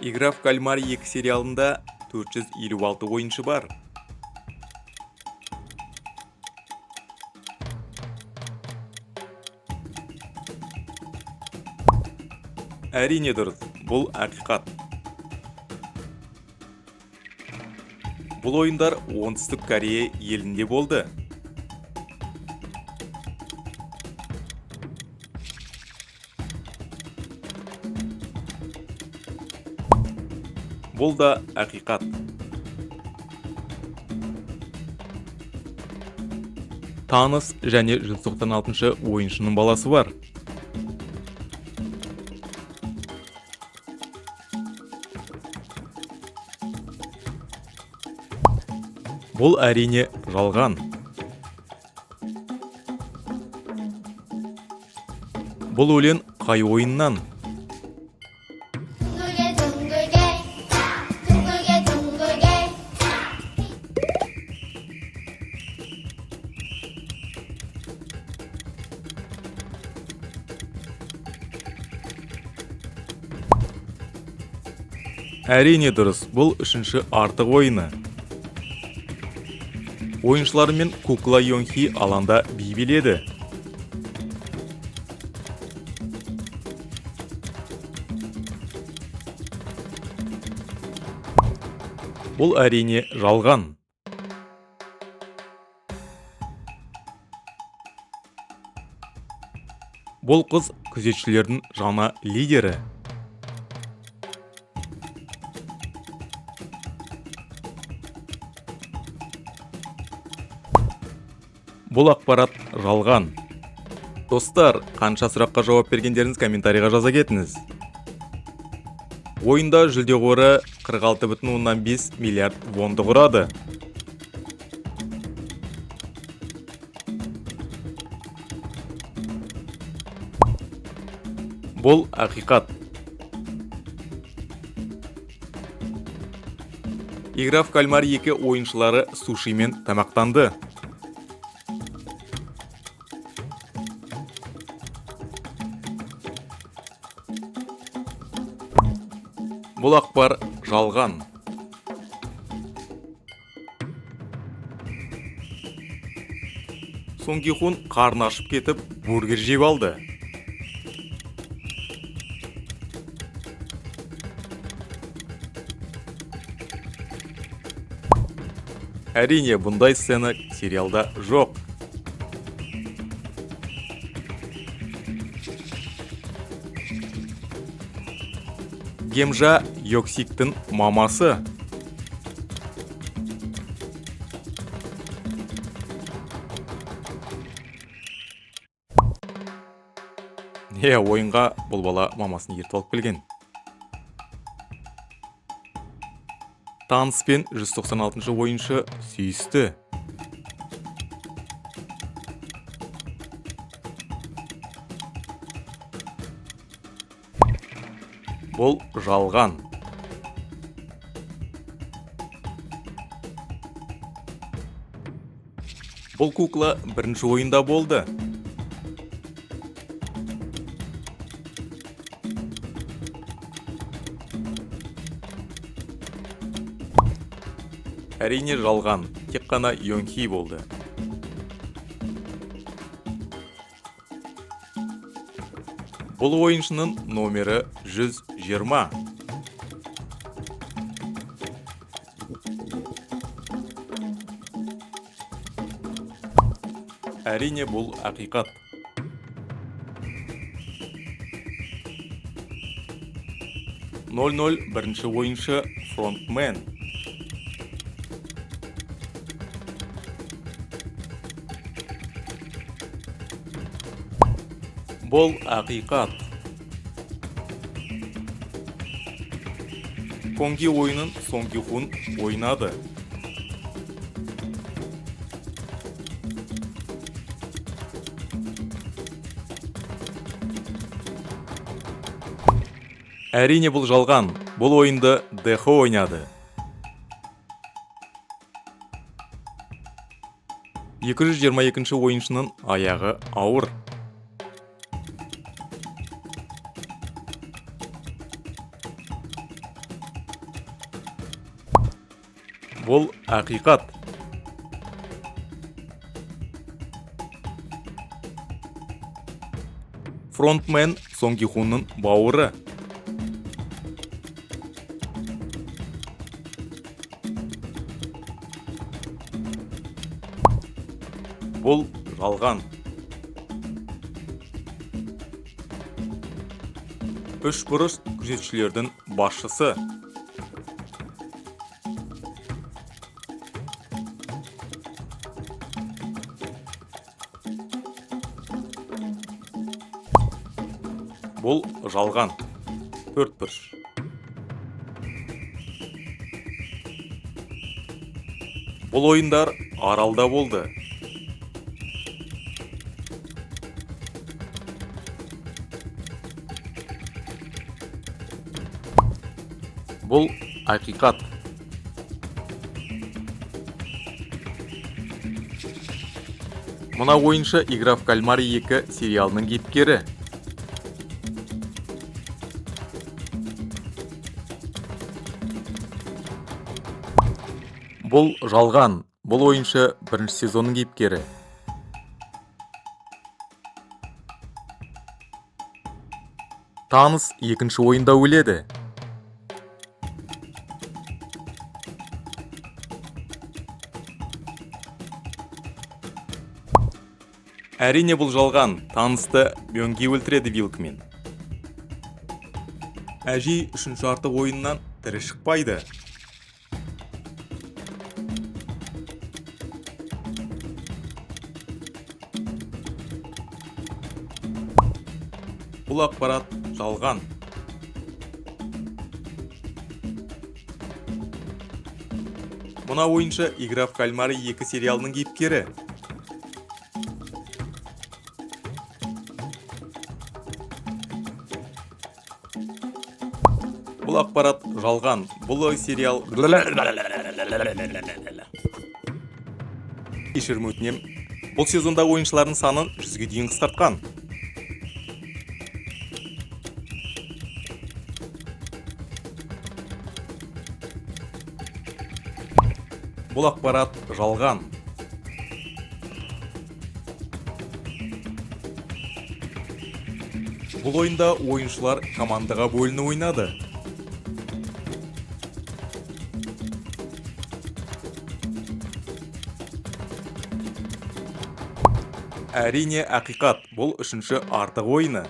Игра в кальмар 2 сериалында 456 ойыншы бар. Әрине дұрыс, бұл ақиқат. Бұл ойындар Оңтүстік Корея елінде болды. Бұл да ақиқат. Таныс және 196 ойыншының баласы бар. Бұл әрине жалған. Бұл өлең қай ойыннан? 둥글게 둥글게 둥글게 둥글게 Әрине дұрыс, бұл үшінші артық ойыны. Ойыншылар мен Кукла Йонхи алаңда би биледі. Бұл әрине жалған. Бұл қыз күзетшілердің жаңа лидері. Бұл ақпарат жалған. Достар, қанша сұраққа жауап бергендеріңіз комментарийға жаза кетіңіз. Ойында жүлде қоры 46,5 миллиард вонды құрады. Бұл ақиқат. Игра в кальмар 2 ойыншылары сушимен тамақтанды. Бұл ақпар жалған. Сон Ки Хун қарны ашып кетіп, бургер жеп алды. Әрине, бұндай сцена сериалда жоқ. Гемжа Йоксиктің мамасы. Ойынға бұл бала мамасын ертіп алып келген. Таныспен 196 ойыншы сүйісті. Бұл жалған. Бұл кукла бірінші ойында болды. Әрине жалған, тек қана Йонхи болды. Бұл ойыншының номері 120. Әрине бұл ақиқат. Нөл бірінші ойыншы фронтмен. Бұл ақиқат. Конги ойынын Сон Ки Хун ойнады. Әрине бұл жалған. Бұл ойынды Дэхо ойнады. 222 ойыншының аяғы ауыр. Бұл ақиқат. Фронтмен Сон Ки Хунның бауыры. Бұл жалған. Үш бұрыш күзетшілердің басшысы. Бұл жалған. Төрт бұрыш. Бұл ойындар аралда болды. Бұл ақиқат. Мына ойыншы «Игра в кальмара 2» сериалының кейіпкері. Бұл жалған. Бұл ойыншы бірінші сезонның кейіпкері. Таныс екінші ойында өледі. Әрине бұл жалған. Танысты Мёнги өлтіреді Вилкмен. Әжей үшінші артық ойыннан тірі шықпайды. Бұл ақпарат жалған. Мына ойыншы «Игра в кальмара 2» сериалының кейіпкері. Бұл ақпарат жалған. Бұл сериал... Кешірім өтінем. Бұл сезонда ойыншылардың санын 100-ге дейін қысқартқан. Бұл ақпарат жалған. Бұл ойында ойыншылар командаға бөлініп ойнады. Әрине ақиқат. Бұл үшінші артық ойыны.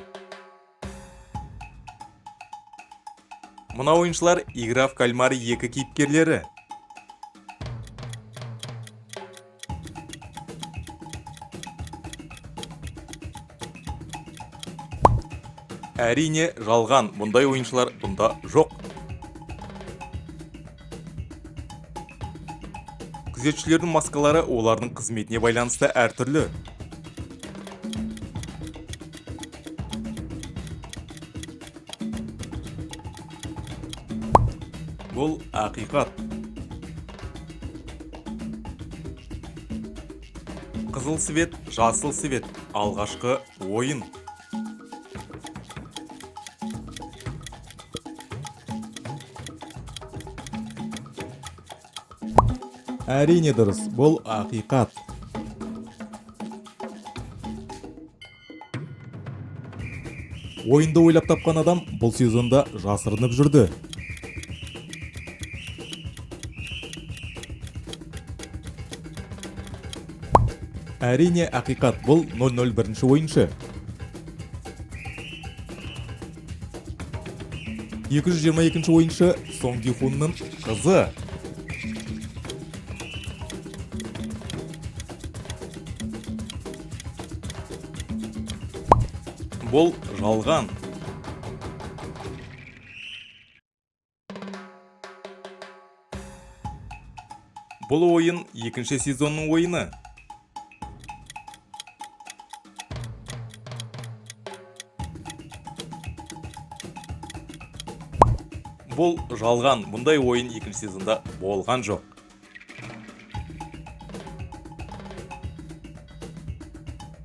Мына ойыншылар «Игра в кальмара 2» кейіпкерлері. Әрине жалған. Бұндай ойыншылар бұнда жоқ. Күзетшілердің маскалары олардың қызметіне байланысты әртүрлі. Бұл ақиқат. Қызыл свет, жасыл свет. Алғашқы ойын. Әрине дұрыс. Бұл ақиқат. Ойынды ойлап тапқан адам бұл сезонда жасырынып жүрді. Әрине ақиқат. Бұл 001-ші ойыншы. 222-ші ойыншы Сон Ки Хунның қызы. Бұл жалған. Бұл ойын екінші сезонның ойыны. Бұл жалған. Бұндай ойын екінші сезонда болған жоқ.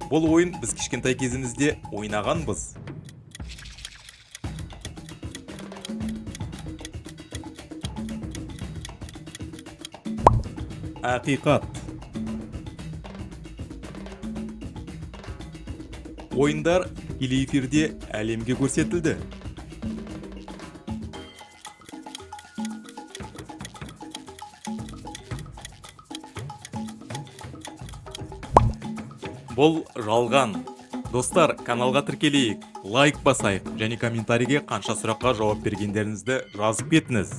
Бұл ойын біз кішкентай кезімізде ойнағанбыз. Ақиқат. Ойындар тікелей эфирде әлемге көрсетілді. Бұл жалған. Достар, каналға тіркелейік, лайк басайық және комментарийге қанша сұраққа жауап бергендеріңізді жазып кетіңіз.